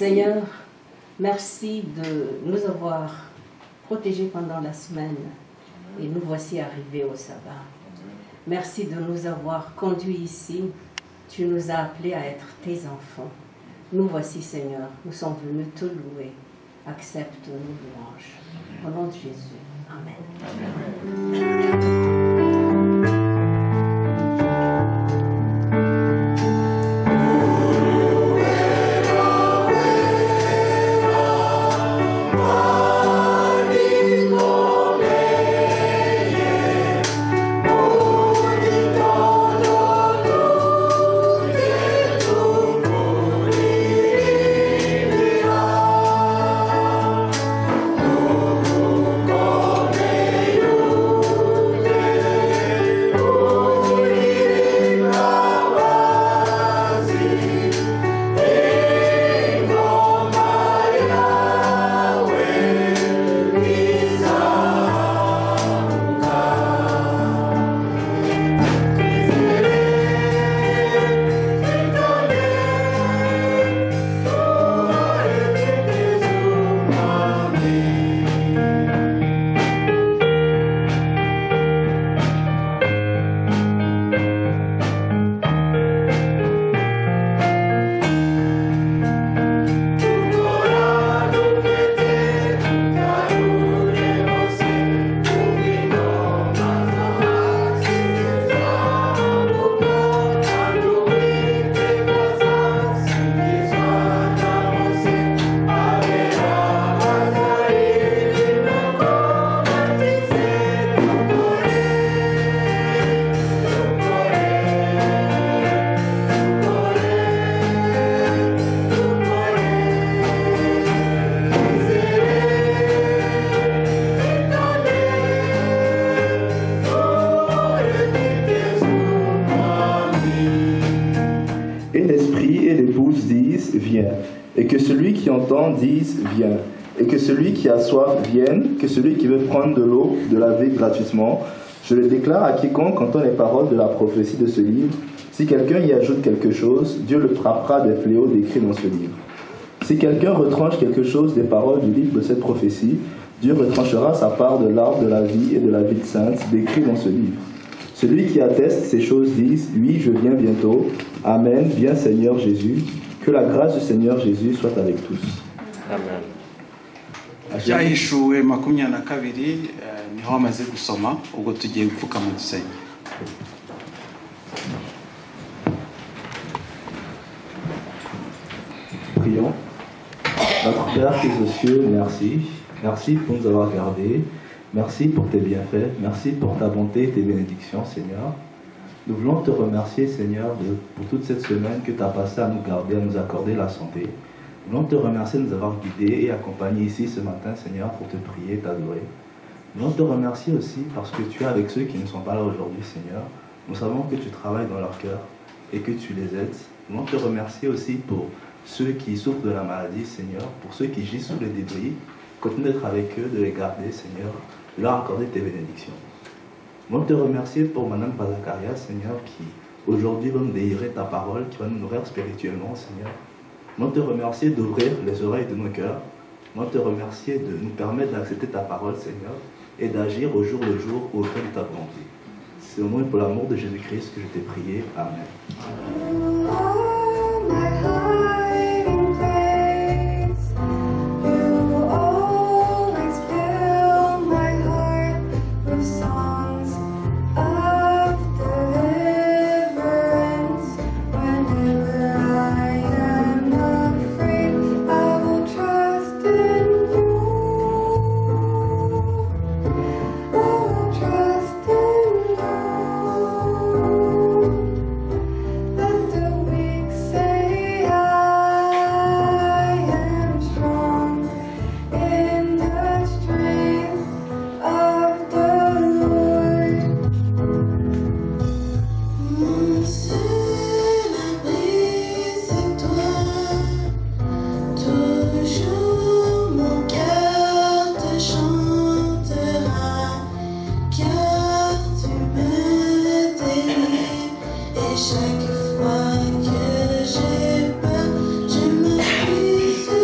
Seigneur, merci de nous avoir protégés pendant la semaine et nous voici arrivés au sabbat. Merci de nous avoir conduits ici. Tu nous as appelés à être tes enfants. Nous voici, Seigneur, nous sommes venus te louer. Accepte nos louanges. Au nom de Jésus. Amen. Et que celui qui entend dise viens, et que celui qui a soif vienne, que celui qui veut prendre de l'eau de la vie gratuitement. Je le déclare à quiconque entend les paroles de la prophétie de ce livre. Si quelqu'un y ajoute quelque chose, Dieu le frappera des fléaux décrits dans ce livre. Si quelqu'un retranche quelque chose des paroles du livre de cette prophétie, Dieu retranchera sa part de l'arbre de la vie et de la vie sainte décrits dans ce livre. Celui qui atteste ces choses dise, oui, je viens bientôt. Amen, viens Seigneur Jésus. Que la grâce du Seigneur Jésus soit avec tous. Amen. Byahishuwe 22 niho amaze gusoma ubwo tugiye gupfukama dusenge. Prions. Notre Père qui est aux cieux, merci. Merci pour nous avoir gardés. Merci pour tes bienfaits. Merci pour ta bonté et tes bénédictions, Seigneur. Nous voulons te remercier, Seigneur, pour toute cette semaine que tu as passé à nous garder, à nous accorder la santé. Nous voulons te remercier de nous avoir guidés et accompagnés ici ce matin, Seigneur, pour te prier et t'adorer. Nous voulons te remercier aussi parce que tu es avec ceux qui ne sont pas là aujourd'hui, Seigneur. Nous savons que tu travailles dans leur cœur et que tu les aides. Nous voulons te remercier aussi pour ceux qui souffrent de la maladie, Seigneur, pour ceux qui gisent sous les débris. Continue d'être avec eux, de les garder, Seigneur, de leur accorder tes bénédictions. Nous voulons te remercier pour Madame Bazakaria, Seigneur, qui aujourd'hui va nous délivrer ta parole, qui va nous nourrir spirituellement, Seigneur. Nous voulons te remercier d'ouvrir les oreilles de nos cœurs. Nous voulons te remercier de nous permettre d'accepter ta parole, Seigneur, et d'agir au jour le jour auquel tu as volonté. C'est au nom et pour l'amour de Jésus-Christ que je t'ai prié. Amen. Chaque fois que j'ai peur, je me suis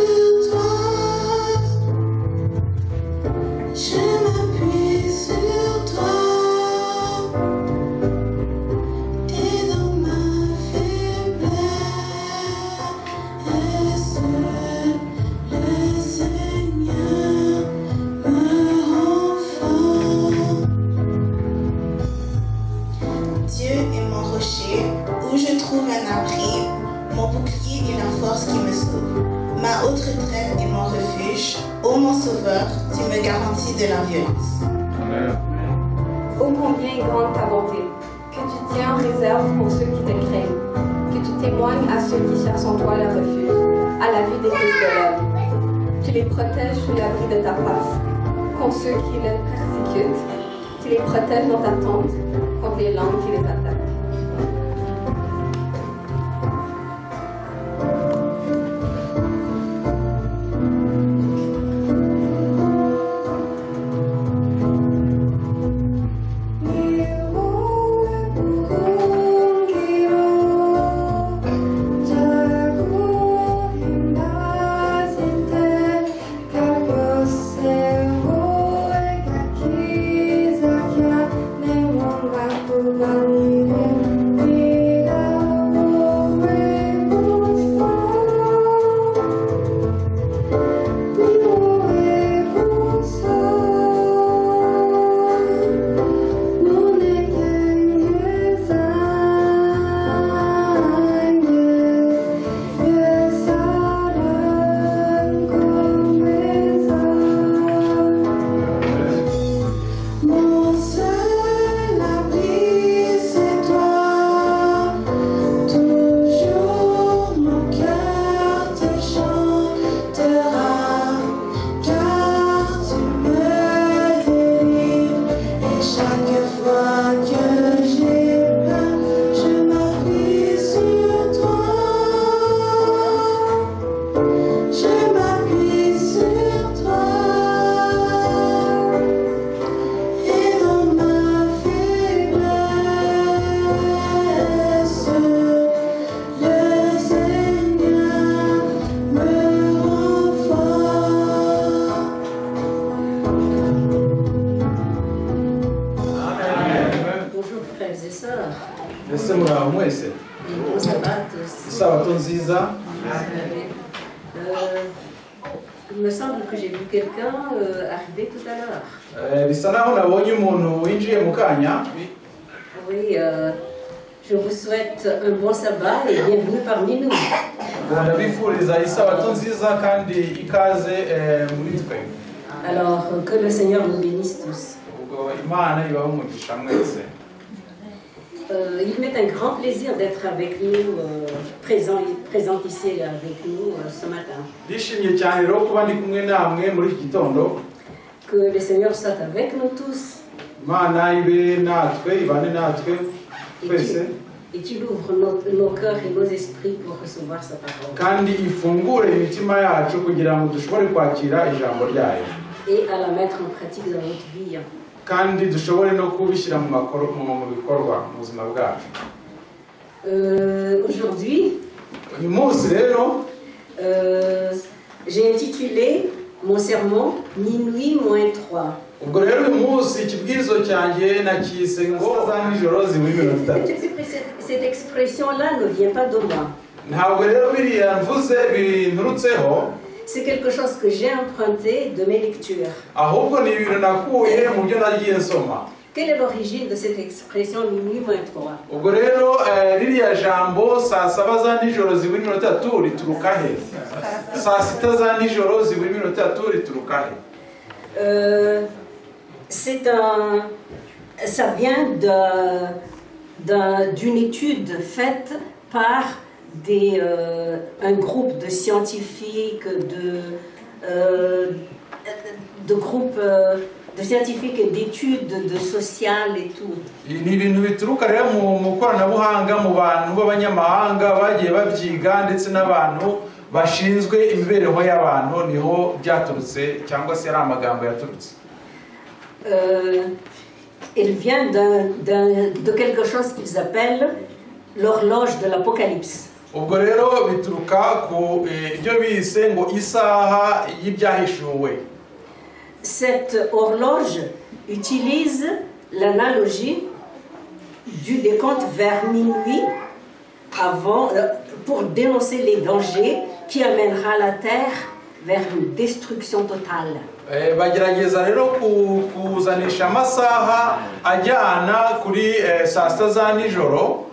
rocher où je trouve un abri, mon bouclier et la force qui me sauve. Ma haute retraite et mon refuge. Ô mon sauveur, tu me garantis de la violence. Ô combien est grande ta bonté, que tu tiens en réserve pour ceux qui te craignent, que tu témoignes à ceux qui cherchent en toi le refuge, à la vue des fils de l'homme. Tu les protèges sous l'abri de ta face, contre ceux qui les persécutent. Tu les protèges dans ta tente, contre les langues qui les attaquent. Il me semble que j'ai vu quelqu'un arriver tout à l'heure. Oui, je vous souhaite un bon sabbat et bienvenue parmi nous. Alors, que le Seigneur nous bénisse tous. Il m'est un grand plaisir d'être avec nous, présent ici avec nous ce matin. Que le Seigneur soit avec nous tous. Et tu ouvres nos cœurs et nos esprits pour recevoir sa parole. Et à la mettre en pratique dans notre vie. Aujourd'hui, j'ai intitulé mon sermon Minuit moins 3. Cette expression-là ne vient pas de moi. C'est quelque chose que j'ai emprunté de mes lectures. Quelle est l'origine de cette expression minuit moins 3? Ça vient d'une étude faite par un groupe de scientifiques, de groupes de scientifiques et d'études de sociales et tout. Il vient de quelque chose qu'ils appellent l'horloge de l'Apocalypse. Cette horloge utilise l'analogie du décompte vers minuit pour dénoncer les dangers qui amènera la Terre vers une destruction totale. bagerageza rero kuzanisha amasaha ajyana kuri saa sita za nijoro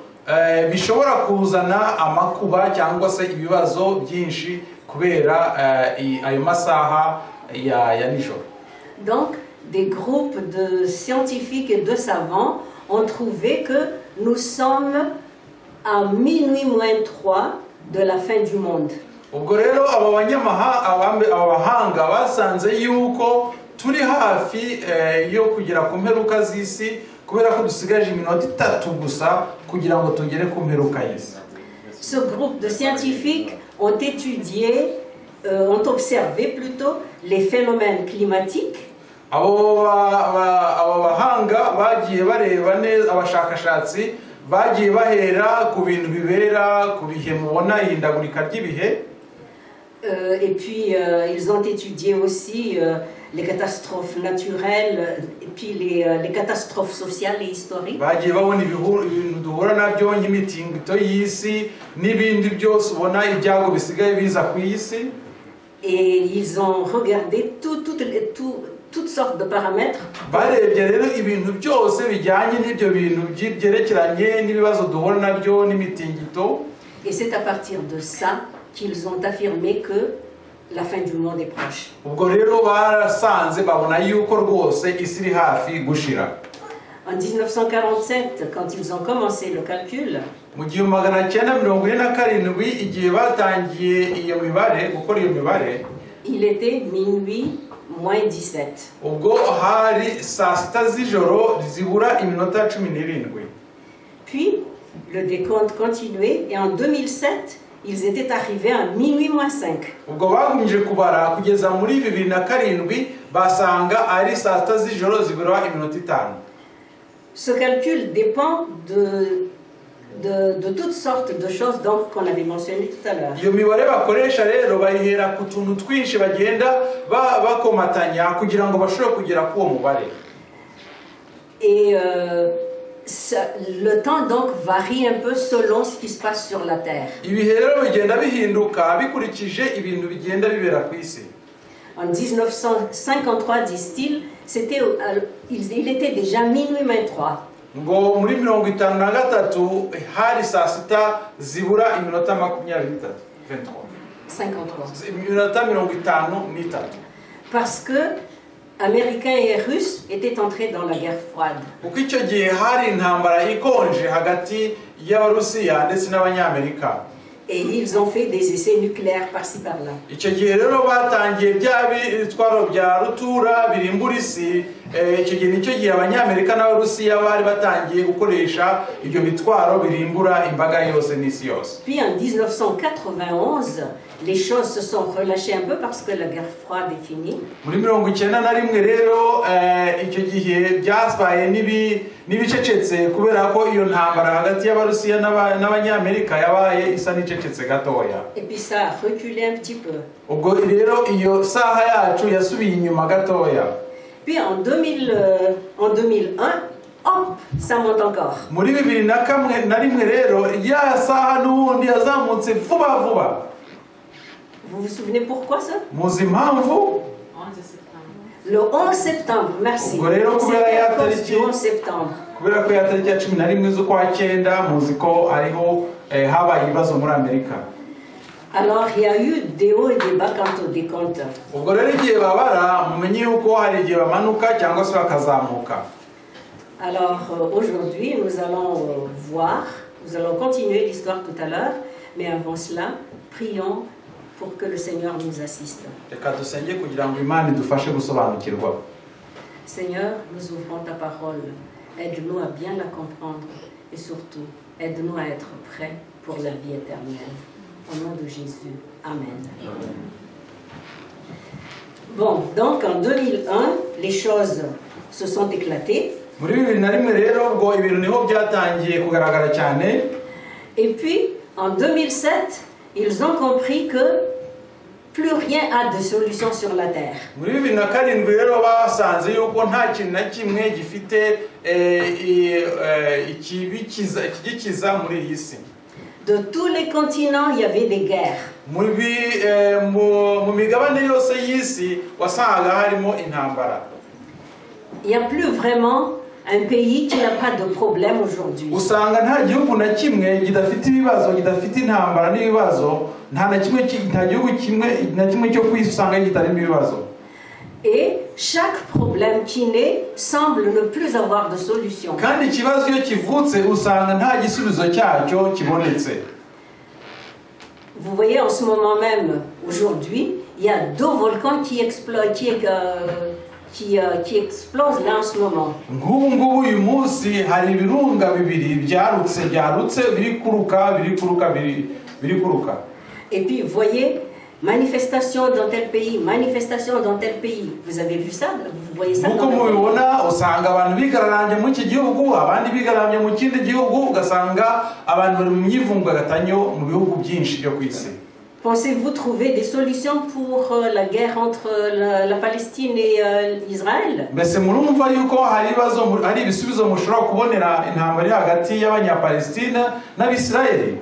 bishobora kuzana amakuba cyangwa se ibibazo byinshi kubera ayo masaha ya nijoro. Donc des groupes de scientifiques et de savants ont trouvé que nous sommes à minuit moins 3 de la fin du monde. Ubwo rero abahanga basanze yuko turi hafi yo kugera ku mperuka z'isi kubera ko dusigaje iminota 3 gusa kugira ngo tugere ku mperuka y'isi. Ce groupe de scientifiques ont étudié, ont observé plutôt les phénomènes climatiques. Abo bahanga bagiye bareba neza, abashakashatsi bagiye bahera ku bintu bibera ku bihe mubona ihindagurika ry'ibihe. Et puis ils ont étudié aussi les catastrophes naturelles et puis les catastrophes sociales et historiques. Bagiye babona ibintu duhura nabyo nk'imitingito y'isi n'ibindi byose ubona ibyago bisigaye biza ku isi. Et ils ont regardé toutes sortes de paramètres. Barebye rero ibintu byose bijyanye n'ibyo bintu byerekeranye n'ibibazo duhura nabyo n'imitingito. Et c'est à partir de ça qu'ils ont affirmé que la fin du monde est proche. Ubwo rero barasanze babona yuko rwose isi iri hafi gushira. En 1947, quand ils ont commencé le calcul, mu 1947 igihe batangiye iyo mibare gukora iyo mibare, il était minuit moins 17. Ubwo hari saa sita z'ijoro zibura iminota 17. Puis le décompte continuait et en 2007 ils étaient arrivés à minuit moins 5. Ubwo bagumije kubara kugeza muri 2007 basanga ari saa sita z'ijoro zibura iminota 5. Ce calcul dépend de toutes sortes de choses donc qu'on avait mentionné tout à l'heure. Iyo mibare bakoresha rero bayihera ku tuntu twinshi bagenda bakomatanya kugira ngo bashobore kugera ku uwo mubare. Et le temps donc varie un peu selon ce qui se passe sur la Terre. Ibihe rero bigenda bihinduka bikurikije ibintu bigenda bibera ku isi. En 1953, disent-ils, il était déjà minuit moins 3. Ngo muri 1953 hari saa sita zibura iminota 23. 53. Iminota 53. Parce que Américains et Russes étaient entrés dans la guerre froide. Kuko icyo gihe hari intambara ikonje hagati y'Abarusiya ndetse n'Abanyamerika. Et ils ont fait des essais nucléaires par-ci par-là. Icyo gihe rero batangiye bya bitwaro bya rutura birimbura isi. Icyo gihe nicyo gihe Abanyamerika n'Abarusiya bari batangiye gukoresha ibyo bitwaro birimbura imbaga yose n'isi yose. Puis en 1991, les choses se sont relâchées un peu parce que la guerre froide est finie. Muri 1991 rero icyo gihe byabaye n'ibicecetse kubera ko iyo ntambara hagati y'Abarusiya n'Abanyamerika yabaye isa n'icecetse gatoya. Et puis ça a reculé un petit peu. Ubwo rero iyo saha yacu yasubiye inyuma gatoya. Puis en 2001, hop, ça monte encore. Muri 2001 rero ya saha n'ubundi yazamutse vuba. Vous vous souvenez pourquoi ça? Muzi impamvu? Le 11 septembre, merci. Ubwo rero kubera C'était ya à cause tariki du 11 septembre. kubera ko ya tariki ya 11 z'ukwa 9 muzi ko ariho habaye ibibazo muri Amerika. Alors il y a eu des hauts et des bas quant au décompte. Ubwo rero igihe babara mumenye yuko hari igihe bamanuka cyangwa se bakazamuka. Alors aujourd'hui nous allons nous allons continuer l'histoire tout à l'heure, mais avant cela, prions pour que le Seigneur nous assiste. Reka dusenge kugira ngo Imana idufashe gusobanukirwa. Seigneur, nous ouvrons ta parole. Aide-nous à bien la comprendre et surtout, aide-nous à être prêts pour la vie éternelle. Au nom de Jésus. Amen. Bon, donc en 2001, les choses se sont éclatées. Muri 2001 rero ubwo ibintu niho byatangiye kugaragara cyane. Et puis, en 2007, ils ont compris que plus rien a de solution sur la terre. Muri 2007 rero basanze yuko nta kintu na kimwe gifite ikigikiza muri iyi si. De tous les continents, il y avait des guerres. Mu migabane yose y'isi wasangaga harimo intambara. Il n'y a plus vraiment un pays qui n'a pas de problème aujourd'hui. usanga nta gihugu na kimwe kidafite ibibazo kidafite intambara n'ibibazo nta gihugu kimwe na kimwe cyo kwisi usanga kitarimo ibibazo. Et chaque problème qui naît semble ne plus avoir de solution. Kandi ikibazo iyo kivutse usanga nta gisubizo cyacyo kibonetse. Vous voyez en ce moment même, aujourd'hui, il y a 2 volcans qui explosent là en ce moment. Ngubu uyu munsi hari ibirunga bibiri byarutse biri kuruka. Et puis vous voyez, manifestation dans tel pays, manifestation dans tel pays. Vous avez vu ça? Vous voyez ça? Nuko mubibona usanga abantu bigararanje mu iki gihugu abandi bigararanje mu kindi gihugu ugasanga abantu bari mu myivumbagatanya mu bihugu byinshi byo kwisi. Pensez-vous trouver des solutions pour la guerre entre la Palestine et Israël? Mbese murumva yuko hari ibisubizo mushobora kubonera intambara hagati y'abanyapalestine n'abisirayeli?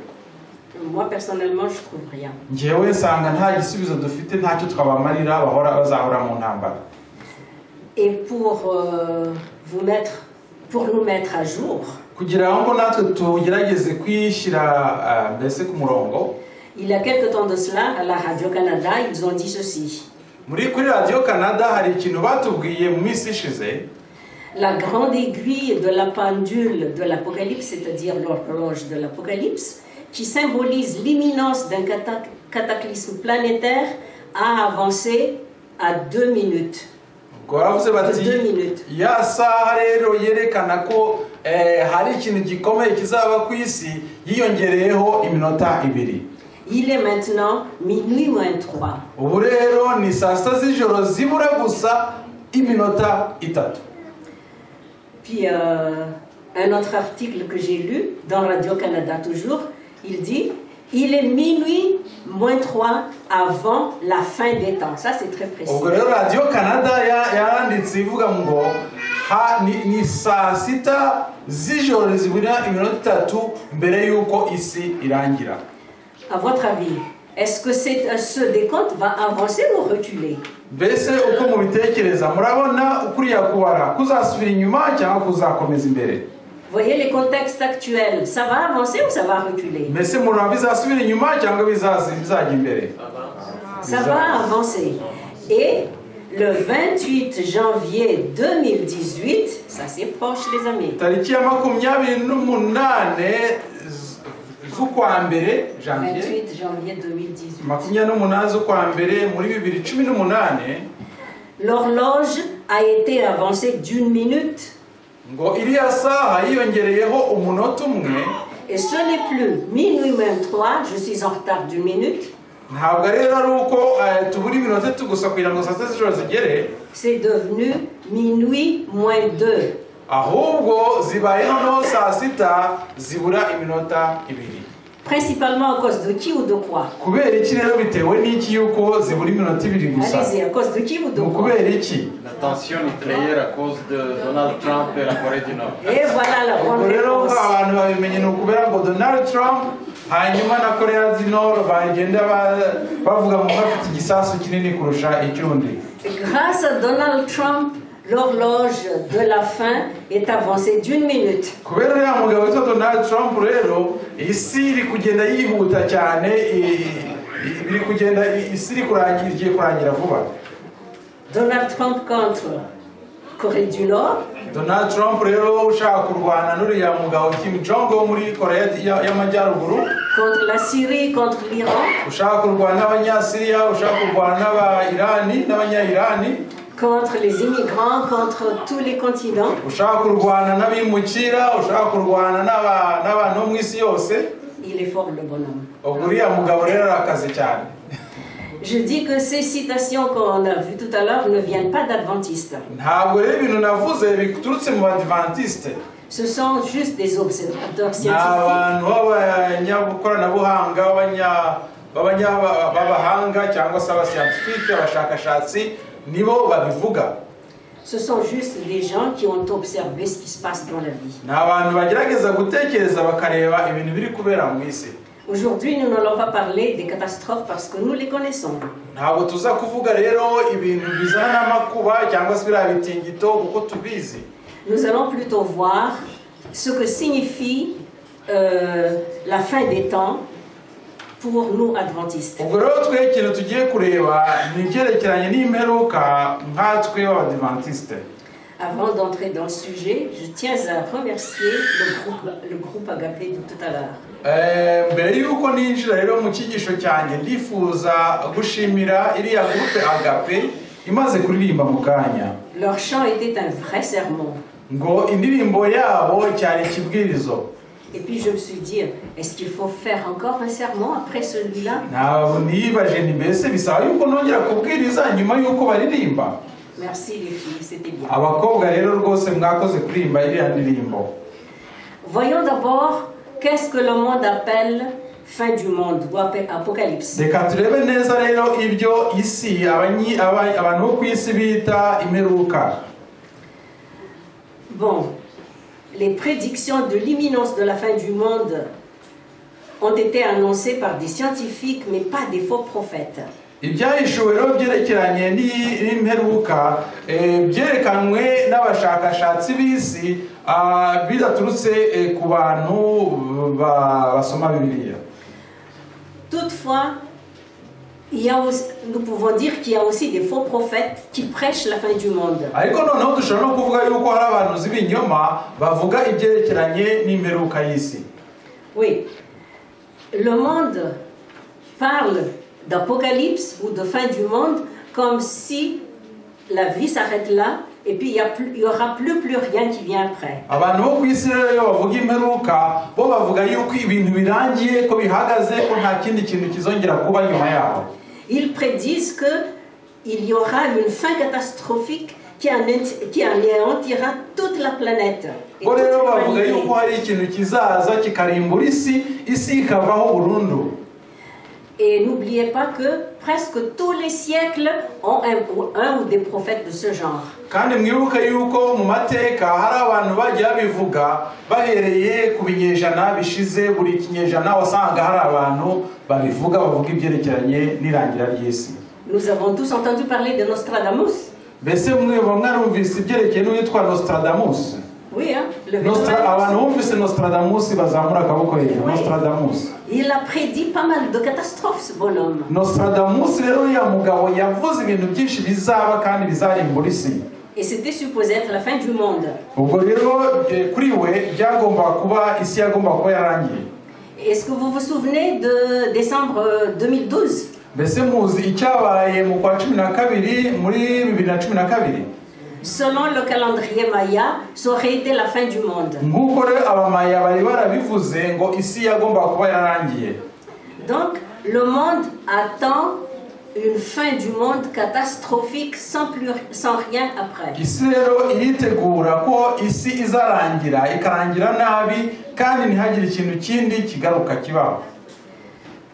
Moi personnellement je trouve rien. Njyewe nsanga nta gisubizo dufite ntacyo twabamarira bazahora mu ntambara. Et pour nous mettre à jour, kugira ngo natwe tugerageze kwishyira mbese ku murongo, il y a quelque temps de cela à la Radio-Canada ils ont dit ceci. Kuri Radio-Canada hari ikintu batubwiye mu minsi ishize. La grande aiguille de la pendule de l'Apocalypse, c'est-à-dire l'horloge de l'Apocalypse, qui symbolise l'imminence d'un cataclysme planétaire, a avancé à 2 minutes. De 2 minutes. Ya saha rero yerekana ko hari ikintu gikomeye kizaba ku isi yiyongereyeho iminota 2. Il est maintenant minuit moins 3. Ubu rero ni saa sita z'ijoro zibura gusa iminota 3. Puis un autre article que j'ai lu dans Radio-Canada toujours, il dit il est minuit moins 3 avant la fin des temps. Ça c'est très précis. Ubwo rero Radio-Canada yaranditse ivuga ngo ni saa sita z'ijoro zibura iminota 3 mbere yuko isi irangira. À votre avis, est-ce que ce décompte va avancer ou reculer? Mbese uko mubitekereza murabona ukuriya kubara kuzasubira inyuma cyangwa kuzakomeza imbere? Voyez les contextes actuels, ça va avancer ou ça va reculer? Mbese murabona bizasubira inyuma cyangwa bizajya imbere? Ça va avancer. Et le 28 janvier 2018, ça c'est proche les amis. Tariki ya 28 z'ukwa mbere janvier 28 janvier 2018. 28 z'ukwa mbere muri 2018 l'horloge a été avancée d'1 minute. Ngo iriya saha yiyongereyeho umunota umwe. Et ce n'est plus minuit moins 3, je suis en retard d'1 minute. Ntabwo rero ari uko tubura iminota tugusa kugira ngo saa sita z'ijoro zigere. C'est devenu minuit moins 2. Ahubwo zibaye noneho saa sita zibura iminota 2. Principalement à cause de qui ou de quoi? Kubera iki rero bitewe n'iki yuko zibura iminota 2 gusa? Allez-y, à cause de qui ou de quoi? Kubera iki? La tension nucléaire à cause de Donald Trump et la Corée du Nord. Et voilà la bonne rero réponse. abantu babimenye ni ukubera ngo Donald Trump hanyuma na Korea du Nord bagenda bavuga ngo bafite igisasu kinini kurusha icyundi. Grâce à Donald Trump, l'horloge de la fin est avancée d'1 minute. Kubera ya mugabo witwa Donald Trump rero isi iri kugenda yihuta cyane iri kugenda isi iri kurangira vuba. Donald Trump contre Corée du Nord. Donald Trump rero ushaka kurwana n'uriya mugabo Kim Jong wo muri Korea y'Amajyaruguru. Contre la Syrie, contre l'Iran. Ushaka kurwana n'abanyasiriya, ushaka kurwana n'aba-Irani n'abanya-Irani. Contre les immigrants, contre tous les continents. Ushaka kurwana n'abimukira, ushaka kurwana n'abantu mu isi yose. Il est fort le bonhomme. Uriya mugabo rero arakaze cyane. Je dis que ces citations qu'on a vues tout à l'heure ne viennent pas d'adventistes. Ntabwo rero ibintu navuze biturutse mu badventiste. Ce sont juste des observateurs scientifiques. Abantu b'abanyabukoranabuhanga b'abahanga cyangwa se abascientifique abashakashatsi nibo babivuga. Ce sont juste des gens qui ont observé ce qui se passe dans la vie. Ni abantu bagerageza gutekereza bakareba ibintu biri kubera mu isi. Aujourd'hui, nous n'allons pas parler des catastrophes parce que nous les connaissons. Ntabwo tuza kuvuga rero ibintu bizana n'amakuba cyangwa se biriya bitingito kuko tubizi. nous allons plutôt voir ce que signifie la fin des temps pour nous adventistes. Avant d'entrer dans le sujet, je tiens à remercier le groupe Agapé de tout à l'heure. Leur chant était un vrai sermon. Et puis je me suis dit, est-ce qu'il faut faire encore un sermon après celui-là? Merci les filles, c'était bien. Voyons d'abord qu'est-ce que le monde appelle fin du monde ou apocalypse. Bon, les prédictions de l'imminence de la fin du monde ont été annoncées par des scientifiques, mais pas des faux prophètes. Toutefois, nous pouvons dire qu'il y a aussi des faux prophètes qui prêchent la fin du monde. Oui, le monde parle d'apocalypse ou de fin du monde comme si la vie s'arrête là et puis il n'y aura plus rien qui vient après. Ils prédisent qu'il y aura une fin catastrophique qui anéantira toute la planète. Et n'oubliez pas que presque tous les siècles ont un ou des prophètes de ce genre. Nous avons tous entendu parler de Nostradamus. Oui, hein, il a prédit pas mal de catastrophes, ce bonhomme. Et c'était supposé être la fin du monde. Est-ce que vous vous souvenez de décembre 2012? Selon le calendrier Maya, ça aurait été la fin du monde. Donc, le monde attend une fin du monde catastrophique sans rien après.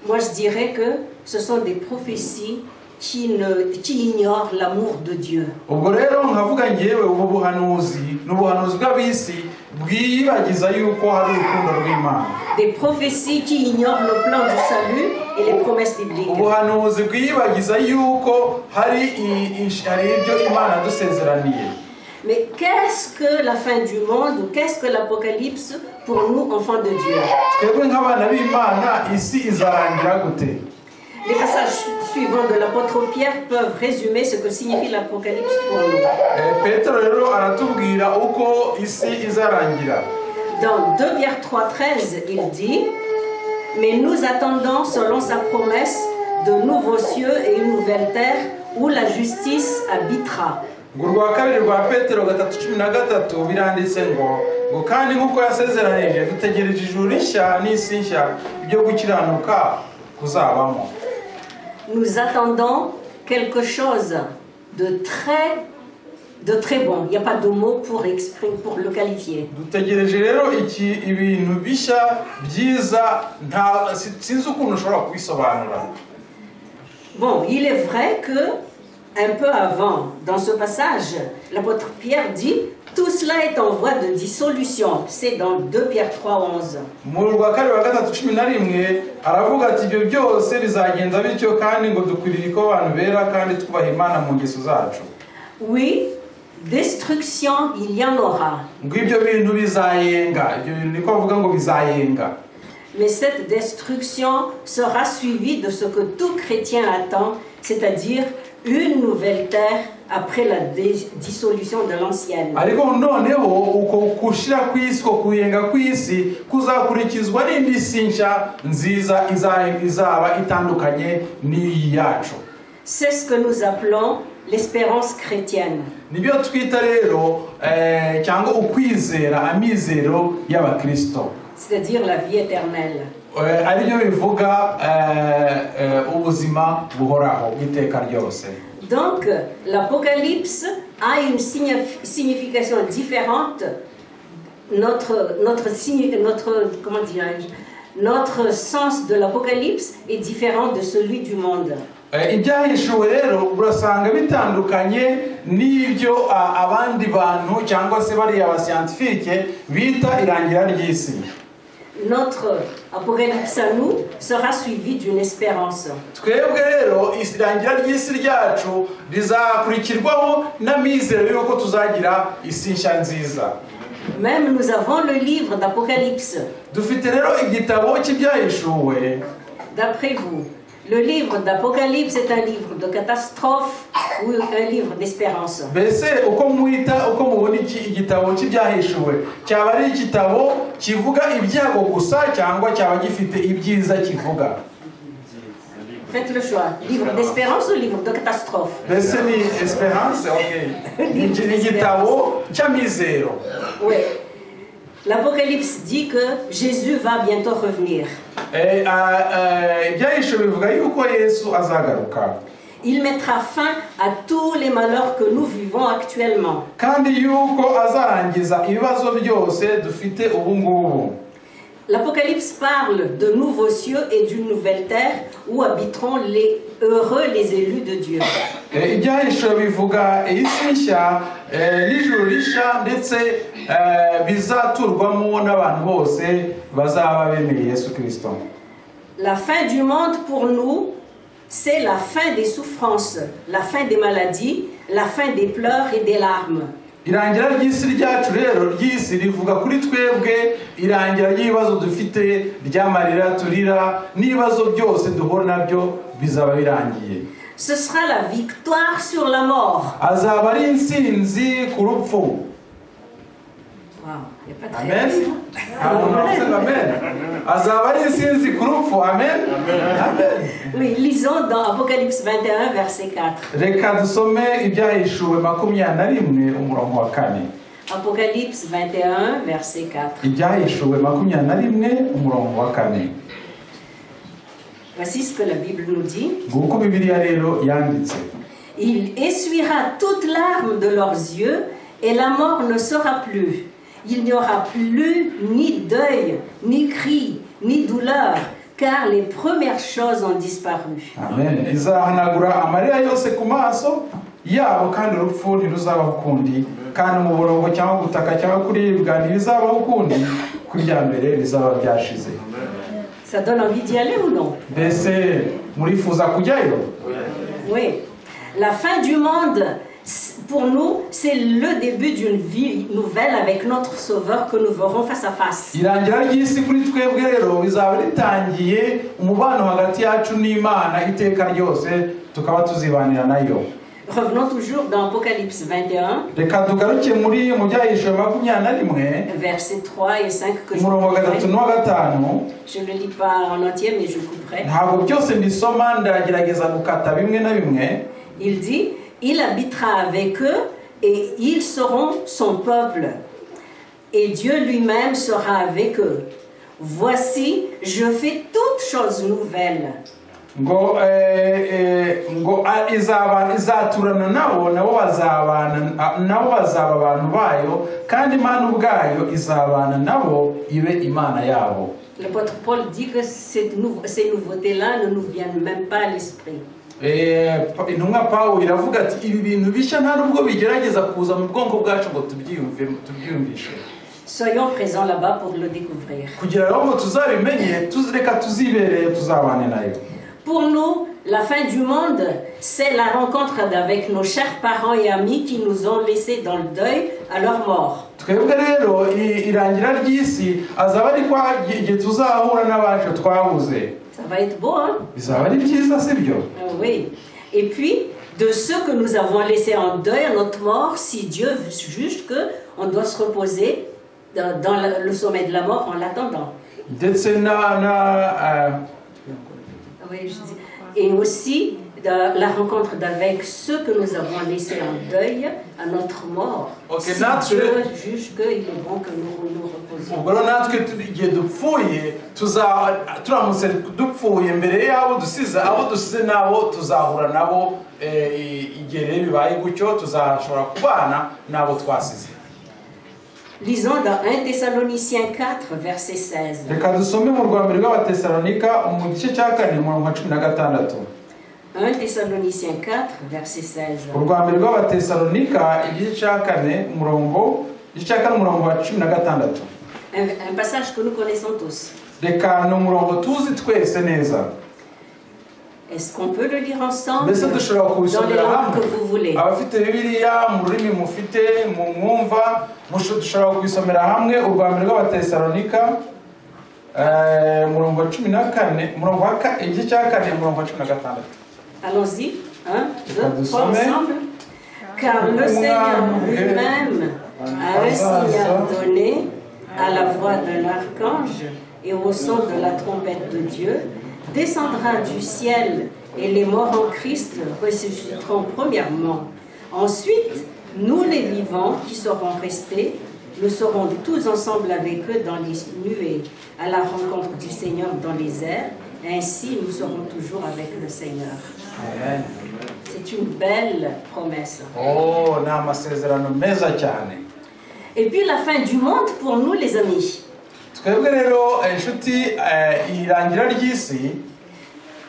Moi, je dirais que ce sont des prophéties qui ignorent l'amour de Dieu. Des prophéties qui ignorent le plan du salut et les promesses bibliques. Mais qu'est-ce que la fin du monde ou qu'est-ce que l'Apocalypse pour nous, enfants de Dieu? Les passages suivants de l'apôtre Pierre peuvent résumer ce que signifie l'Apocalypse pour nous. Dans 2 Pierre 3,13, il dit: mais nous attendons, selon sa promesse, de nouveaux cieux et une nouvelle terre où la justice habitera. Nous attendons quelque chose de très bon. Il n'y a pas de mots pour le qualifier. Bon, il est vrai que un peu avant, dans ce passage, l'apôtre Pierre dit: tout cela est en voie de dissolution. C'est dans 2 Pierre 3,11. Oui, destruction, il y en aura. ngo ibyo bintu bizayenga, ibyo bintu niko bavuga ngo bizayenga. Mais cette destruction sera suivie de ce que tout chrétien attend, c'est-à-dire une nouvelle terre après la dissolution de l'ancienne. Ariko noneho uko kushira kw'isi, ko kuyenga kw'isi kuzakurikizwa n'indi si nshya nziza izaba itandukanye n'iyi yacu. C'est ce que nous appelons l'espérance chrétienne. Nibyo twita rero cyangwa ukwizera, amizero y'abakristo. C'est-à-dire la vie éternelle. Aribyo bivuga ubuzima buhoraho bw'iteka ryose. Donc, l'Apocalypse a une signification différente. Notre sens de l'Apocalypse est différent de celui du monde. Ibyahishuwe rero urasanga bitandukanye n'ibyo abandi bantu cyangwa se bariya abascientifique bita irangira ry'isi. Notre apocalypse à nous sera suivi d'une espérance. Twebwe rero irangira ry'isi ryacu rizakurikirwaho n'amizero y'uko tuzagira isi nshya nziza. Même nous avons le livre d'Apocalypse. Dufite rero igitabo cy'ibyahishuwe. D'après vous, le livre d'Apocalypse est un livre de catastrophe ou un livre d'espérance? Bese uko mubona igitabo cy'ibyahishuwe cyaba ari igitabo kivuga ibyago gusa cyangwa cyaba gifite ibyiza kivuga? Faites le choix. Livre d'espérance ou livre de catastrophe? Bese ni espérance, ok. Igitabo cy'amizero. Oui. L'Apocalypse dit que Jésus va bientôt revenir. Il mettra fin à tous les malheurs que nous vivons actuellement. L'Apocalypse parle de nouveaux cieux et d'une nouvelle terre où habiteront les heureux, les élus de Dieu. La fin du monde pour nous, c'est la fin des souffrances, la fin des maladies, la fin des pleurs et des larmes. Irangira ry'isi ryacu rero ry'isi rivuga kuri twebwe irangira ry'ibibazo dufite, ry'amarira turira n'ibibazo byose duhura nabyo bizaba birangiye. Ce sera la victoire sur la mort. Azaba ari insinzi ku rupfu. Amen. Amen. Azaba ari insinzi ku rupfu. Amen. Amen. Oui, lisons dans Apocalypse 21 verset 4. Reka dusome ibyahishuwe 21 umurongo wa 4. Apocalypse 21 verset 4. Ibyahishuwe 21 umurongo wa 4. Voici ce que la Bible nous dit. Nguko Bibiliya rero yanditse. Il essuiera toutes larmes de leurs yeux et la mort ne sera plus. Il n'y aura plus ni deuil, ni cri, ni douleur, car les premières choses ont disparu. Amen. Izahanagura amarira yose ku maso yabo kandi urupfu ntiruzabaho ukundi, kandi umuborogo cyangwa gutaka cyangwa kuribwa ntibizabaho ukundi, kurya mbere bizaba byashize. Ça donne envie d'y aller ou non? Mbese murifuza kujyayo? Oui. La fin du monde, pour nous, c'est le début d'une vie nouvelle avec notre Sauveur que nous verrons face à face. Irangira ry'isi kuri twebwe rero bizaba ritangiye umubano hagati yacu n'Imana iteka ryose tukaba tuzibanira nayo. Revenons toujours dans Apocalypse 21. Reka tugaruke muri mu byahishuwe 21 versets 3 et 5 que umurongo wa 3 n'uwa 5. Je ne le lis pas en entier mais je couperai. Ntabwo byose mbisoma ndagerageza gukata bimwe na bimwe. Il dit, il habitera avec eux et ils seront son peuple. Et Dieu lui-même sera avec eux. Voici, je fais toutes choses nouvelles. Ngo izaturana nabo bazaba abantu bayo kandi Imana ubwayo izabana nabo ibe Imana yabo. L'apôtre Paul dit que ces nouveautés-là ne nous viennent même pas à l'esprit. Intumwa Pawulo iravuga ati ibi bintu bishya nta nubwo bigerageza kuza mu bwonko bwacu ngo tubyiyumvishe. Soyons présents là-bas pour le découvrir. Kugira ngo tuzabimenye tuzireka tuzibereye tuzabane nayo. Pour nous, la fin du monde, c'est la rencontre avec nos chers parents et amis qui nous ont laissés dans le deuil à leur mort. twebwe rero irangira ry'isi azaba ari kwa igihe tuzahura n'abacu twabuze. Ça va être beau, hein? Bizaba ari byiza sibyo? Oui. Et puis, de ceux que nous avons laissés en deuil à notre mort, si Dieu juge qu'on doit se reposer dans le sommet de la mort en l'attendant. Oui, je dis. Et aussi la rencontre avec ceux que nous avons laissés en deuil à notre mort. Okay, si Dieu juge qu'il est bon que nous nous reposions. Ubwo natwe igihe dupfuye turamutse dupfuye mbere y'abo dusize nabo tuzahura nabo igihe rero bibaye gutyo tuzashobora kubana nabo twasize. Lisons dans 1 Thessaloniciens 4, verset 16. Reka dusome mu rwambere rw'Abatesalonika mu gice cya 4 umurongo wa 16. 1 Thessaloniciens 4, verset 16. Urwambere rw'Abatesalonika igice cya 4 umurongo wa 16. Un passage que nous connaissons tous. Reka ni umurongo tuzi twese neza. Est-ce qu'on peut le lire ensemble Mbese dushobora dans les kubisomera langues hamwe? que vous voulez? Abafite Bibiliya mu rurimi mufite mu mwumva dushobora kubisomera hamwe urwambere rw'Abatesalonika umurongo wa 14 umurongo wa igice cya 4 umurongo wa 16. Allons-y. 1, 2, 3 ensemble. Car le Seigneur lui-même a un signal donné à la voix de l'archange et au son de la trompette de Dieu, descendra du ciel et les morts en Christ ressusciteront premièrement. Ensuite, nous les vivants qui serons restés, nous serons tous ensemble avec eux dans les nuées, à la rencontre du Seigneur dans les airs. Ainsi, nous serons toujours avec le Seigneur. Amen. C'est une belle promesse. Oh, ni amasezerano meza cyane. Et puis la fin du monde pour nous, les amis. Twebwe rero inshuti irangira ry'isi,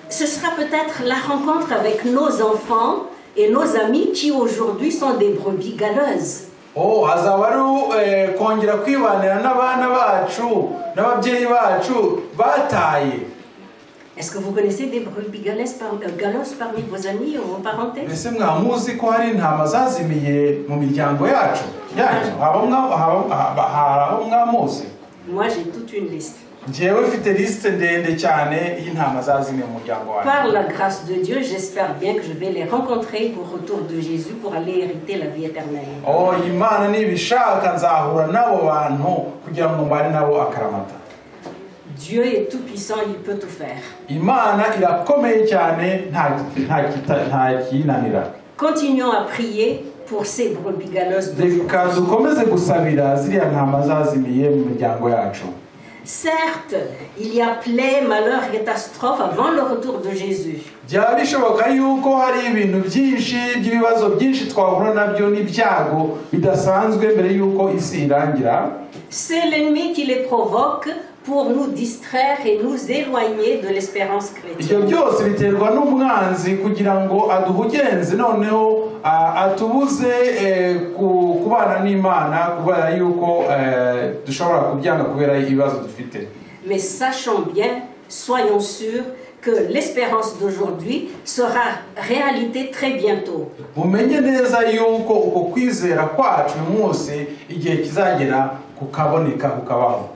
Ce sera peut-être la rencontre avec nos enfants et nos amis qui aujourd'hui sont des brebis galeuses. oh hazaba ari kongera kwibanira n'abana bacu n'ababyeyi bacu bataye. Est-ce que vous connaissez des brebis galeuses parmi vos amis ou vos parentés? Mbese mwamuzi ko hari intama zazimiye mu miryango yacu abo mwamuzi? Moi, j'ai toute une liste. Njyewe mfite liste ndende cyane y'intama zazimiye mu muryango wacu. Par la grâce de Dieu, j'espère bien que je vais les rencontrer au retour de Jésus pour aller hériter la vie éternelle. Oh, Imana nibishaka nzahura nabo bantu kugira ngo mbane nabo akaramata. Dieu est tout puissant, il peut tout faire. Imana irakomeye cyane nta kinanira. Continuons à prier pour ces brebis galeuses Reka dukomeze gusabira ziriya ntama zazimiye mu miryango yacu. Certes, il y a plaie, malheur, catastrophe avant le retour de Jésus. Byaba bishoboka yuko hari ibintu byinshi by'ibibazo byinshi twahura nabyo n'ibyago bidasanzwe mbere yuko isi irangira. C'est l'ennemi qui les provoque pour nous distraire et nous éloigner de l'espérance Ibyo chrétienne. byose biterwa n'umwanzi kugira ngo aduhugenze noneho atubuze kubana n'Imana kubera yuko dushobora kubyanga kubera ibibazo dufite. Mais sachons bien, soyons sûrs que l'espérance d'aujourd'hui sera réalité très bientôt. Mumenye neza yuko uko kwizera kwacu uyu munsi igihe kizagera kukaboneka kukabaho.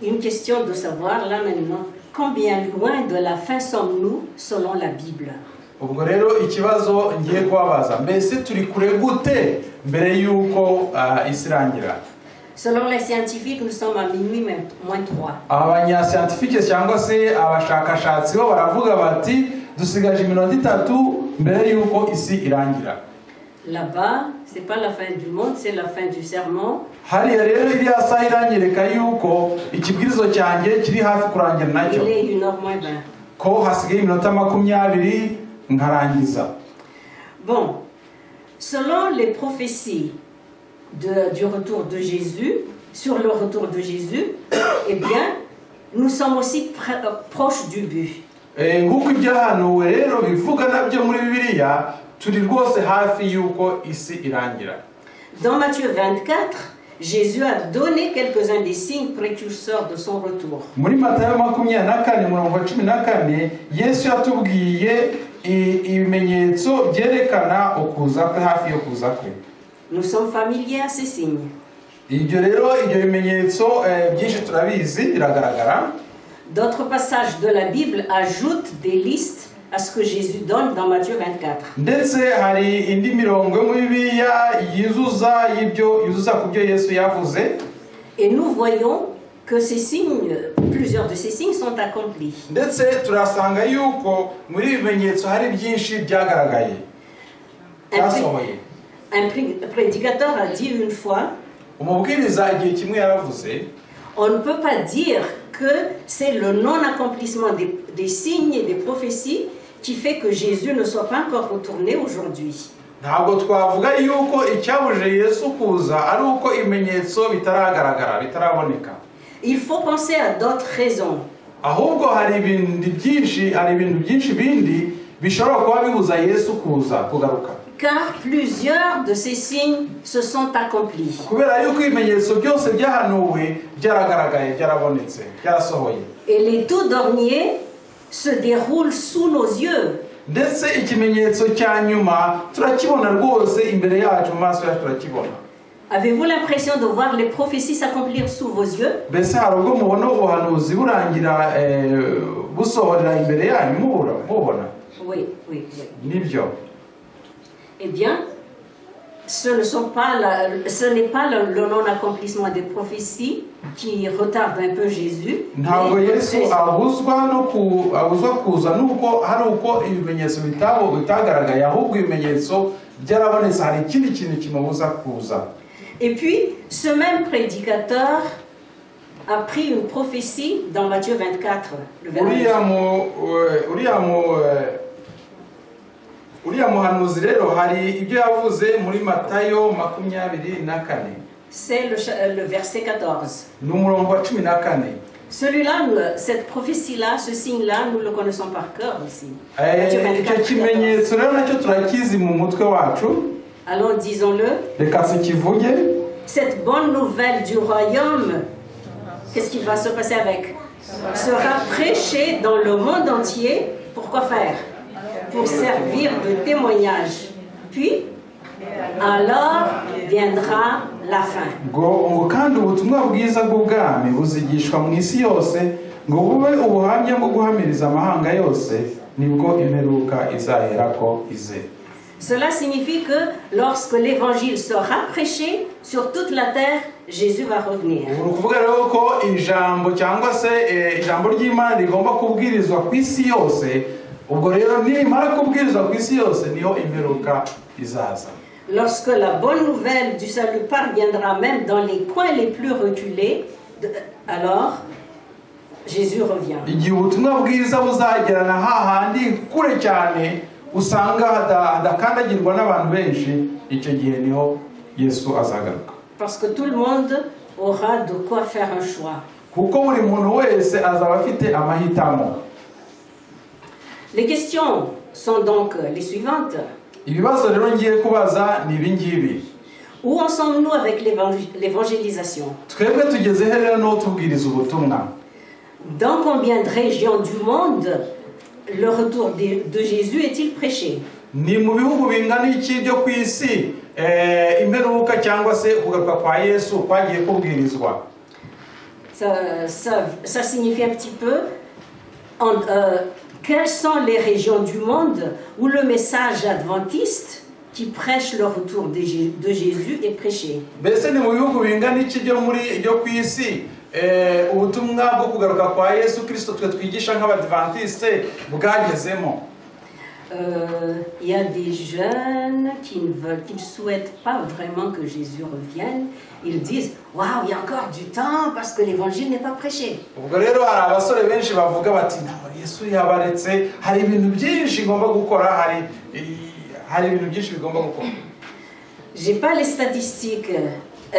Une question de savoir là maintenant, combien loin de la fin sommes-nous selon la Bible? Ubwo rero ikibazo ngiye kubabaza, mbese turi kure gute mbere yuko isi irangira? Selon les scientifiques, nous sommes à minuit moins 3. Abanyascientifique cyangwa se abashakashatsi bo baravuga bati dusigaje iminota 3 mbere yuko isi irangira. Là-bas, c'est pas la fin du monde, c'est la fin du sermon. Hariya rero iriya saha iranyereka yuko ikibwirizo cyanjye kiri hafi kurangira nacyo. Il est 1h moins 20. Ko hasigaye iminota 20 nkarangiza. Bon, selon les prophéties du retour de Jésus, sur le retour de Jésus, eh bien, nous sommes aussi proches du but. Nguko ibyahanuwe rero bivuga nabyo muri Bibiliya turi rwose hafi yuko isi irangira. Dans Matthieu 24, Jésus a donné quelques-uns des signes précurseurs de son retour. Muri Matayo 24:14 Yesu yatubwiye ibimenyetso byerekana ukuza kwe, hafi yo kuza kwe. Nous sommes familiers à ces signes. Ibyo bimenyetso byinshi turabizi biragaragara. D'autres passages de la Bible ajoutent des listes à ce que Jésus donne dans Matthieu 24. Ndetse hari indi mirongo yo mu Bibiliya yuzuza ku byo Yesu yavuze. Et nous voyons que ces signes, plusieurs de ces signes sont accomplis. Ndetse turasanga yuko muri bimenyetso hari byinshi byagaragaye. Un prédicateur a dit une fois, umubwiriza igihe kimwe yaravuze, on ne peut pas dire que c'est le non-accomplissement des signes et des prophéties qui fait que Jésus ne soit pas encore retourné aujourd'hui. Ntabwo twavuga yuko icyabuje Yesu kuza ari uko ibimenyetso bitaragaragara, bitaraboneka. Il faut penser à d'autres raisons. Ahubwo hari ibintu byinshi bindi bishobora kuba bibuza Yesu kuza kugaruka. Car plusieurs de ces signes se sont accomplis. Kubera yuko ibimenyetso byose byahanuwe byaragaragaye, byarabonetse, byarasohoye. Et les tout derniers se déroulent sous nos yeux. Ndetse ikimenyetso cya nyuma turakibona rwose imbere yacu, mu maso yacu turakibona. Avez-vous l'impression de voir les prophéties s'accomplir sous vos yeux? Mbese hari ubwo mubona ubuhanuzi burangira busohorera imbere yanyu mubona? Oui. Nibyo. Eh bien, ce n'est pas le non-accomplissement des prophéties qui retarde un peu Jésus. Ntabwo Yesu abuzwa kuza nuko hari uko ibimenyetso bitagaragaye, ahubwo ibimenyetso byarabonetse, hari ikindi kintu kimubuza kuza. Et puis, ce même prédicateur a pris une prophétie dans Matthieu 24, le verset. Uriya muhanuzi rero hari ibyo yavuze muri Matayo 24. C'est le verset 14. Ni umurongo wa 14. Celui-là, cette prophétie-là, ce signe-là, nous le connaissons par cœur aussi. Icyo kimenyetso rero nacyo turakizi mu mutwe wacu. Alors disons-le. Reka tukivuge. Cette bonne nouvelle du royaume, qu'est-ce qui va se passer avec? Sera prêchée dans le monde entier. Pourquoi faire? Pour servir de témoignage. Puis, alors viendra la fin. Ngo kandi ubutumwa bwiza bw'ubwami buzigishwa mu isi yose, ngo bube ubuhamya bwo guhamiriza amahanga yose, nibwo imperuka izaherako ize. Cela signifie que lorsque l'évangile sera prêché sur toute la terre, Jésus va revenir. Ukuvuga rero ko ijambo cyangwa se ijambo ry'Imana rigomba kubwirizwa ku isi yose. Ubwo rero nimara kubwirizwa ku isi yose niho imperuka izaza. Lorsque la bonne nouvelle du salut parviendra même dans les coins les plus reculés, alors Jésus revient. Igihe ubutumwa bwiza buzagerana hahandi kure cyane usanga hadakandagirwa n'abantu benshi, icyo gihe niho Yesu azagaruka. Parce que tout le monde aura de quoi faire un choix. Kuko buri muntu wese azaba afite amahitamo. Les questions sont donc les suivantes. Ibibazo rero ngiye kubaza ni ibingibi. Où en sommes-nous avec l'évangélisation? Twebwe tugeze he rero no tubwiriza ubutumwa? Dans combien de régions du monde le retour de Jésus est-il prêché? Ni mu bihugu bingana iki byo ku isi imperuka cyangwa se kugaruka kwa Yesu kwagiye kubwirizwa? Ça signifie un petit peu quelles sont les régions du monde où le message adventiste qui prêche le retour de Jésus est prêché? Mbese ni mu bihugu bingana iki byo ku isi ubutumwa bwo kugaruka kwa Yesu Kristo twe twigisha nk'abadventiste bwagezemo? Il y a des jeunes qui ne souhaitent pas vraiment que Jésus revienne. Ils disent waouh, il y a encore du temps parce que l'évangile n'est pas prêché. Ubwo rero hari abasore benshi bavuga bati Yesu yabaretse, hari ibintu byinshi ngomba gukora, hari ibintu byinshi bigomba gukora. J'ai pas les statistiques,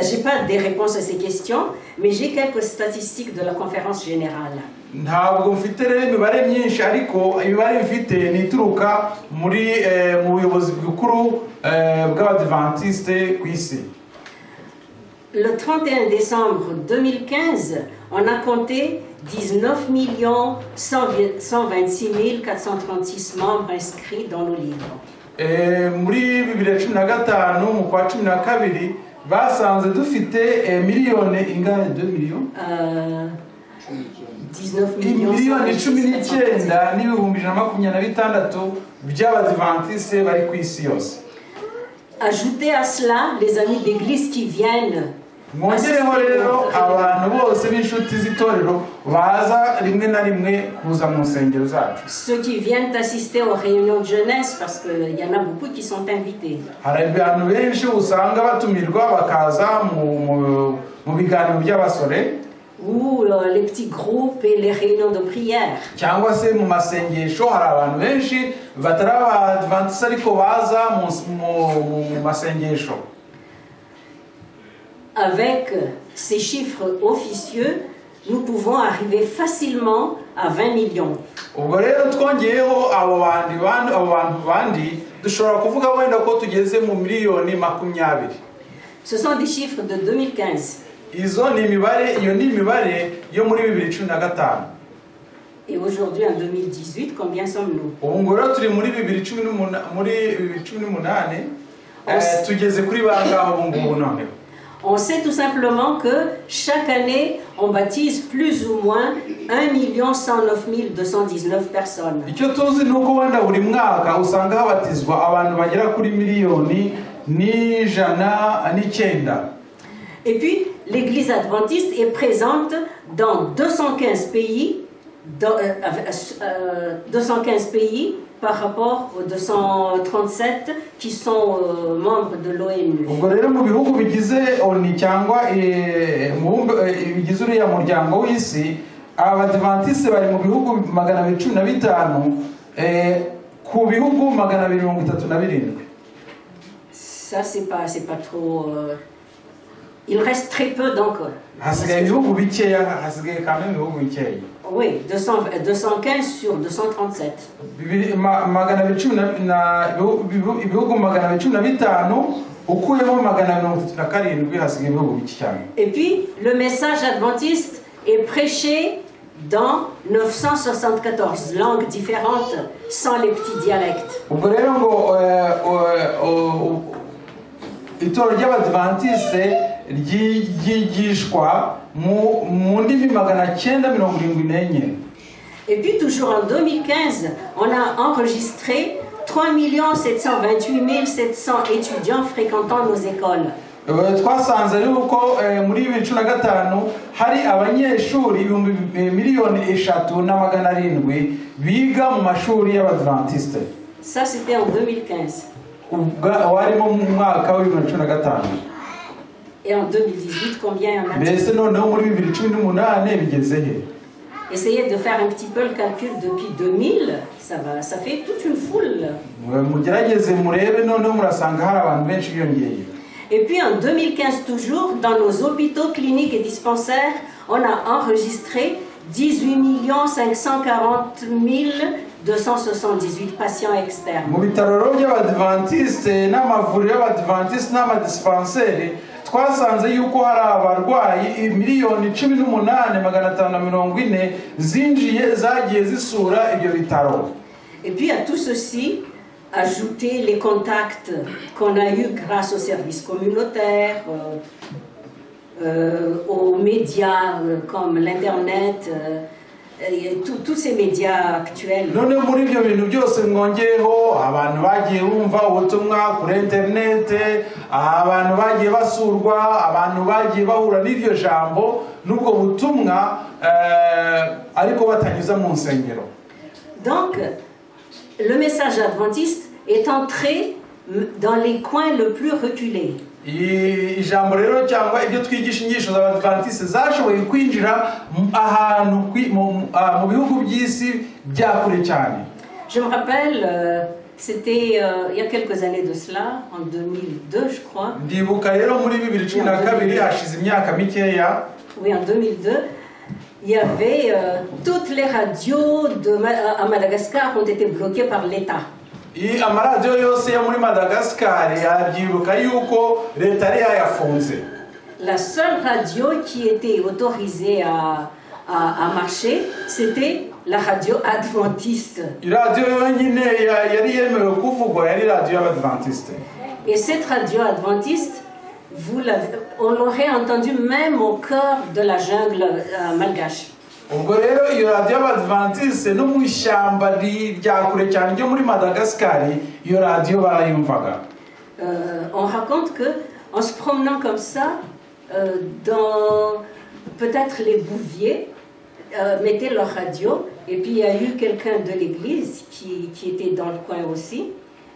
j'ai pas des réponses à ces questions, mais j'ai quelques statistiques de la conférence générale. Ntabwo mfite rero imibare myinshi, ariko imibare mfite nituruka mu buyobozi bw'ukuru bw'abadventiste ku isi. le 31 décembre 2015, on a compté 19 126 436 membres inscrits dans nos livres. Muri 2015 mu kwa 12 basanze dufite miliyoni ingana 2 millions 19 miliyoni 19 n'ibihumbi 126 by'abadiventiste bari ku isi yose. Ajoutez à cela les amis d'église qui viennent. Mwongereho rero abantu bose b'inshuti z'itorero baza rimwe na rimwe kuza mu nsengero zacu. Ceux qui viennent assister aux réunions de jeunesse parce qu'il y en a beaucoup qui sont invités. Hari abantu benshi usanga batumirwa bakaza mu biganiro by'abasore. Ou les petits groupes et les réunions de prière. Cyangwa se mu masengesho hari abantu benshi batari abadiventiste ariko baza mu masengesho. Avec ces chiffres officieux, nous pouvons arriver facilement à 20 millions. Ubwo rero twongeyeho abo bantu bandi dushobora kuvuga wenda ko tugeze mu miliyoni 20. Ce sont des chiffres de 2015. Iyo ni imibare yo muri 2015. Et aujourd'hui en 2018, combien sommes-nous? Ubu rero turi muri 2018 tugeze kuri bangaho ubu ngubu noneho. On sait tout simplement que chaque année, on baptise plus ou moins 1 109 219 personnes. Icyo tuzi nuko wenda buri mwaka usanga habatizwa abantu bagera kuri miliyoni n'109. Et puis, l'Église adventiste est présente dans 215 pays, 215 pays par rapport aux 237 qui sont membres de l'ONU. Ubwo rero mu bihugu bigize ONU cyangwa bigize uriya muryango w'isi, abadiventiste bari mu bihugu 215 ku bihugu 237. Ça c'est pas trop. Il reste très peu donc. Oui, 215 sur 237. Et puis, le message adventiste est prêché dans 974 langues différentes, sans les petits dialectes. Et puis toujours en 2015, on a enregistré 3 728 700 étudiants fréquentant nos écoles. Twasanze yuko muri 2015 hari abanyeshuri 1,3 biga mu mashuri y'abadventiste. Ça c'était en 2015. Et en 2018, combien il y en a? Essayez de faire un petit peu le calcul depuis 2000, ça fait toute une foule. Et puis en 2015 toujours, dans nos hôpitaux, cliniques et dispensaires, on a enregistré 18 540 278 patients externes. Twasanze yuko hari abarwayi 1,8,540 zinjiye zagiye zisura ibyo bitaro. Et puis à tout ceci, ajouter les contacts qu'on a eus grâce aux services communautaires, aux médias comme l'internet, tous ces médias actuels. None muri ibyo bintu byose mwongereho abantu bagiye bumva ubutumwa kuri internet, abantu bagiye basurwa, abantu bagiye bahura n'iryo jambo n'ubwo butumwa ariko batanyuza mu nsengero. Donc le message adventiste est entré dans les coins le plus reculés. Ijambo rero cyangwa ibyo twigisha inyigisho z'abadventiste zashoboye kwinjira ahantu mu bihugu by'isi byakure cyane. Je me rappelle, c'était il y a quelques années de cela, en 2002 je crois. Ndibuka rero muri 2012 hashize imyaka mikeya. Oui, en 2002, il y avait toutes les radios à Madagascar ont été bloquées par l'État. Amaradiyo yose yo muri Madagascar yabyiruka yuko leta yari yayafunze. La seule radio qui était autorisée à marcher, c'était la radio adventiste. iradiyo yonyine yari yemewe kuvugwa yari radiyo y'abadventiste. Et cette radio adventiste, on l'aurait entendu même au cœur de la jungle malgache. ubwo rero iyo radiyo y'abadventiste no mu ishyamba rya kure cyane ryo muri Madagascar iyo radiyo barayumvaga. On raconte que en se promenant comme ça dans peut-être les bouviers, mettaient leur radio, et puis il y a eu quelqu'un de l'église qui était dans le coin aussi,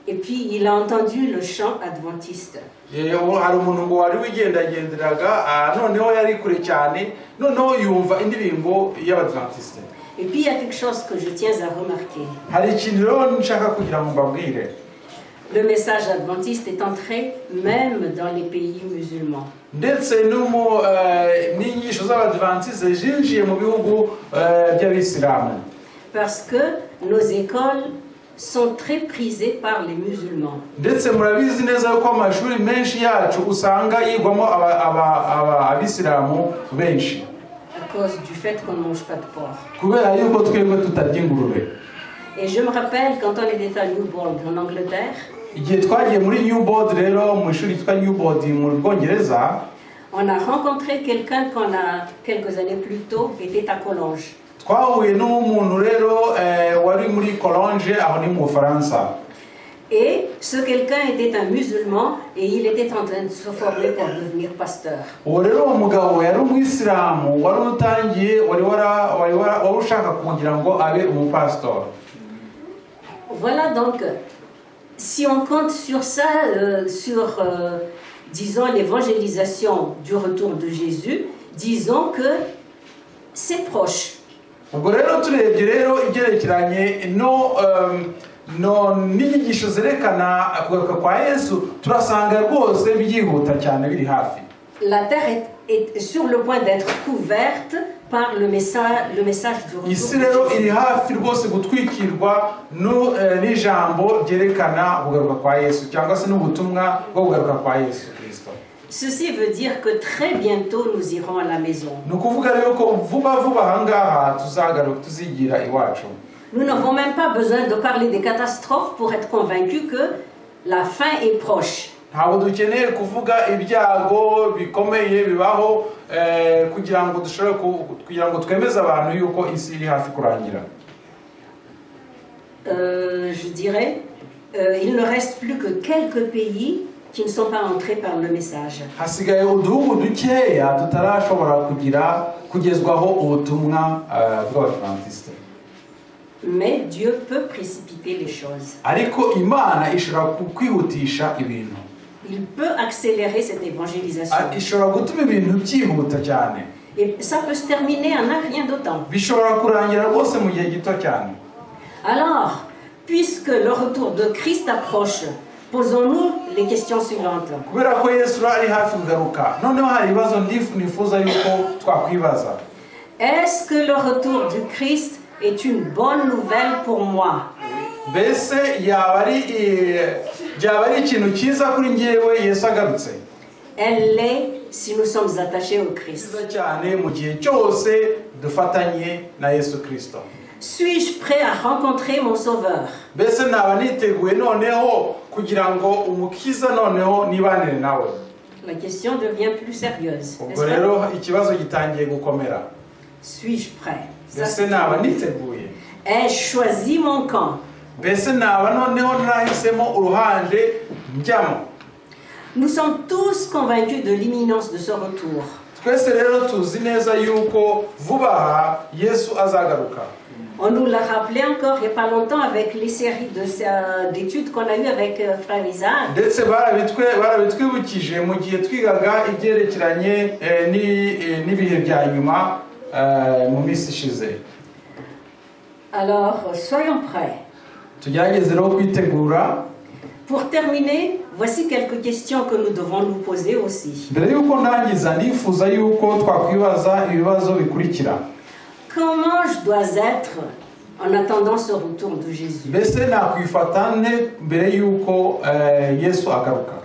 et puis il a entendu le chant adventiste. hari umuntu ngo wari wigendagenderaga noneho yari kure cyane noneho yumva indirimbo y'abadventiste. Et puis il y a quelque chose que je tiens à remarquer. hari ikintu rero nshaka kugira ngo mbabwire. Le message adventiste est entré même dans les pays musulmans. ndetse n'inyigisho z'abadventiste zinjiye mu bihugu by'abisilamu. Parce que nos écoles sont très prisées par les musulmans. ndetse murabizi neza yuko amashuri menshi yacu usanga yigwamo abisilamu benshi. À cause du fait qu'on ne mange pas de porc. kubera yuko twebwe tutarya ingurube. Et je me rappelle quand on était à Newbold en Angleterre. igihe twagiye muri Newbold rero mu ishuri yitwa Newbold mu Bwongereza. On a rencontré quelqu'un qu'on a quelques années plus tôt qui était à Collonges. twahuye n'umuntu rero wari muri Collonges aho ni mu Bufaransa. Et ce quelqu'un était un musulman et il était en train de se former pour devenir pasteur. uwo rero uwo mugabo yari umuyisilamu wari utangiye wari ushaka kugira ngo abe umupasitori. Voilà donc, si on compte sur ça, disons l'évangélisation du retour de Jésus, disons que c'est proche. ubwo rero turebye rero ibyerekeranye n'inyigisho zerekana kugaruka kwa Yesu turasanga rwose byihuta cyane biri hafi. La terre est sur le point d'être couverte par le message du retour de isi rero iri Jésus. hafi rwose gutwikirwa n'ijambo ryerekana kugaruka kwa Yesu cyangwa se n'ubutumwa bwo kugaruka kwa Yesu Kristo. Ceci veut dire que très bientôt nous irons à la maison. ni ukuvuga rero ko vuba ahangaha tuzagaruka tuzigira iwacu. Nous n'avons même pas besoin de parler des catastrophes pour être convaincus que la fin est proche. ntabwo dukeneye kuvuga ibyago bikomeye bibaho kugira ngo twemeze abantu yuko isi iri hafi kurangira. Je dirais, il ne reste plus que quelques pays qui ne sont pas entrés par le message. hasigaye uduhugu dukeya tutarashobora kugezwaho ubutumwa bw'abadventiste. Mais Dieu peut précipiter les choses. ariko Imana ishobora kwihutisha ibintu. Il peut accélérer cette évangélisation. ishobora gutuma ibintu byihuta cyane. Et ça peut se terminer en un rien de temps. bishobora kurangira rwose mu gihe gito cyane. Alors, puisque le retour de Christ approche, posons-nous les questions suivantes. kubera ko Yesu ari hafi kugaruka noneho hari ibibazo nifuza yuko twakwibaza. Est-ce que le retour du Christ est une bonne nouvelle pour moi? mbese byaba ari ikintu cyiza kuri njyewe Yesu agarutse? Elle l'est si nous sommes attachés au Christ. cyiza cyane mu gihe cyose dufatanye na Yesu Kristo. Suis-je prêt à rencontrer mon Sauveur? mbese naba niteguye noneho kugira ngo umukiza noneho nibanire nawe? La question devient plus sérieuse. ubwo rero ikibazo gitangiye gukomera. Suis-je prêt? mbese naba niteguye? Ai-je choisi mon camp? mbese naba noneho narahisemo uruhande njyamo? Nous sommes tous convaincus de l'imminence de ce retour. twese rero tuzi neza yuko vuba aha Yesu azagaruka. On nous l'a rappelé encore il n'y a pas longtemps avec les séries d'études qu'on a eues avec Frère Isaac. ndetse barabitwibukije mu gihe twigaga ibyerekeranye n'ibihe bya nyuma mu minsi ishize. Alors, soyons prêts. tugerageze rero kwitegura. Pour terminer, voici quelques questions que nous devons nous poser aussi. mbere y'uko ndangiza nifuza yuko twakwibaza ibibazo bikurikira. Comment je dois être en attendant ce retour de Jésus? mbese nakwifata nte mbere y'uko Yesu agaruka?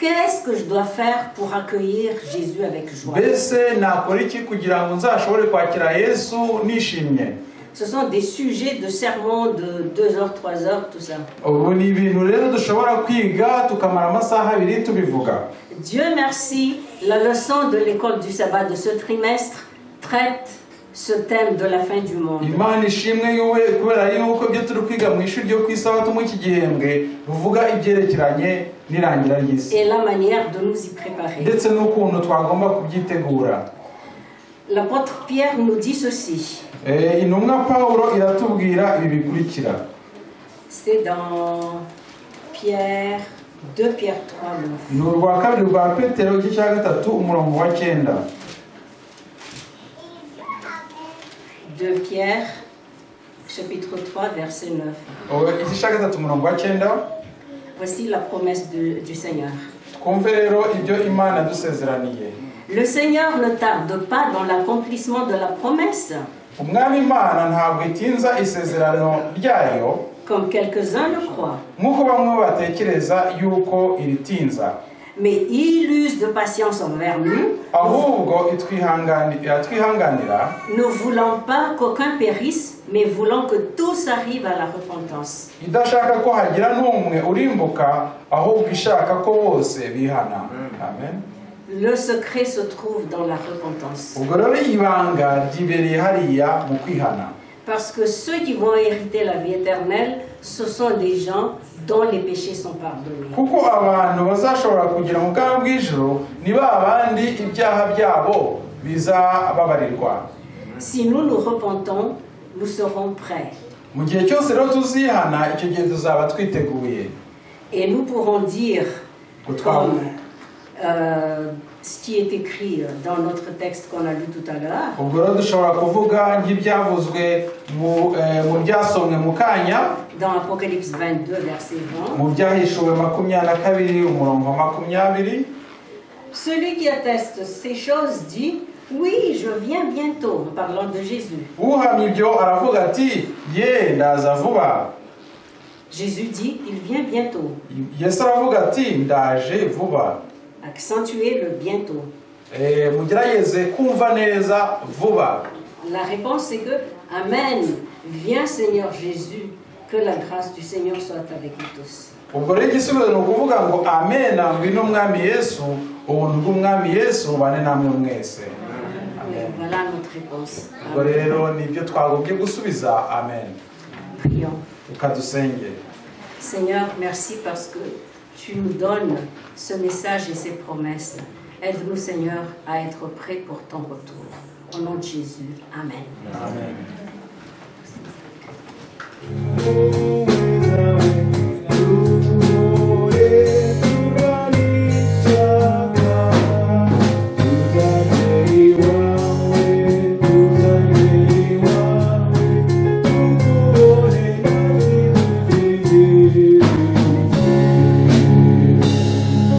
qu'est-ce que je dois faire pour accueillir Jésus avec joie? mbese nakora iki kugira ngo nzashobore kwakira Yesu nishimye? Ce sont des sujets de sermons de 2 heures, 3 heures, tout ça. ubu ni ibintu rero dushobora kwiga tukamara amasaha abiri tubivuga. Dieu merci, la leçon de l'école du sabbat de ce trimestre traite ce thème de la fin du monde. Imana ishimwe yuwe kubera yuko ibyo turi kwiga mu ishuri ryo kwisabato mu iki gihembwe ruvuga ibyerekeranye n'irangira ry'isi Et la manière de nous y préparer. ndetse n'ukuntu twagomba kubyitegura. L'apôtre Pierre nous dit ceci. Intumwa Pawulo iratubwira ibi bikurikira. C'est dans Pierre 2 Pierre 3. Ni urwa kabiri rwa Petero igice cya gatatu umurongo wa 9. 2 Pierre, chapitre 3, verset 9. Igice cya gatatu umurongo wa 9. Voici la promesse du Seigneur. Twumve rero ibyo Imana yadusezeraniye. Le Seigneur ne tarde pas dans l'accomplissement de la promesse, Umwami Imana ntabwo itinza isezerano ryayo, comme quelques-uns le croient, nk'uko bamwe batekereza yuko iritinza, mais il use de patience envers nous, ahubwo itwihanganira, ne voulant pas qu'aucun périsse, mais voulant que tous arrivent à la repentance. idashaka ko hagira n'umwe urimbuka, ahubwo ishaka ko bose bihana. Amen. Le secret se trouve dans la repentance. Ubwo rero ibanga ryibereye hariya mu kwihana. Parce que ceux qui vont hériter la vie éternelle, ce sont des gens dont les péchés sont pardonnés. Kuko abantu bazashobora kugira mu bwami bw'ijuru ni babandi ibyaha byabo bizababarirwa. Si nous nous repentons, nous serons prêts. Mu gihe cyose rero tuzihana, icyo gihe tuzaba twiteguye. Et nous pourrons dire, Gutwara. comme ce qui est écrit dans notre texte qu'on a lu tout à l'heure, Ubwo rero dushobora kuvuga nk'ibyavuzwe mu byasomwe mu kanya, dans Apocalypse 22, verset 20, mu byahishuwe 22 umurongo wa 20. Celui qui atteste ces choses dit, oui, je viens bientôt, en parlant de Jésus. Uhamya ibyo aravuga ati ye ndaza vuba. Jésus dit qu'il vient bientôt. Yesu aravuga ati ndaje vuba. Accentuez le bientôt. Mugerageze kumva neza vuba. La réponse c'est que, Amen, viens Seigneur Jésus, que la grâce du Seigneur soit avec nous tous. Ubwo rero igisubizo ni ukuvuga ngo amen, ngwino mwami Yesu, ubuntu bw'umwami Yesu bane namwe mwese. Voilà notre réponse. Ubwo rero nibyo twagombye gusubiza amen. Prions. Ukadusenge. Seigneur, merci parce que tu nous donnes ce message et ces promesses. Aide-nous, Seigneur, à être prêts pour ton retour. Au nom de Jésus. Amen. Amen.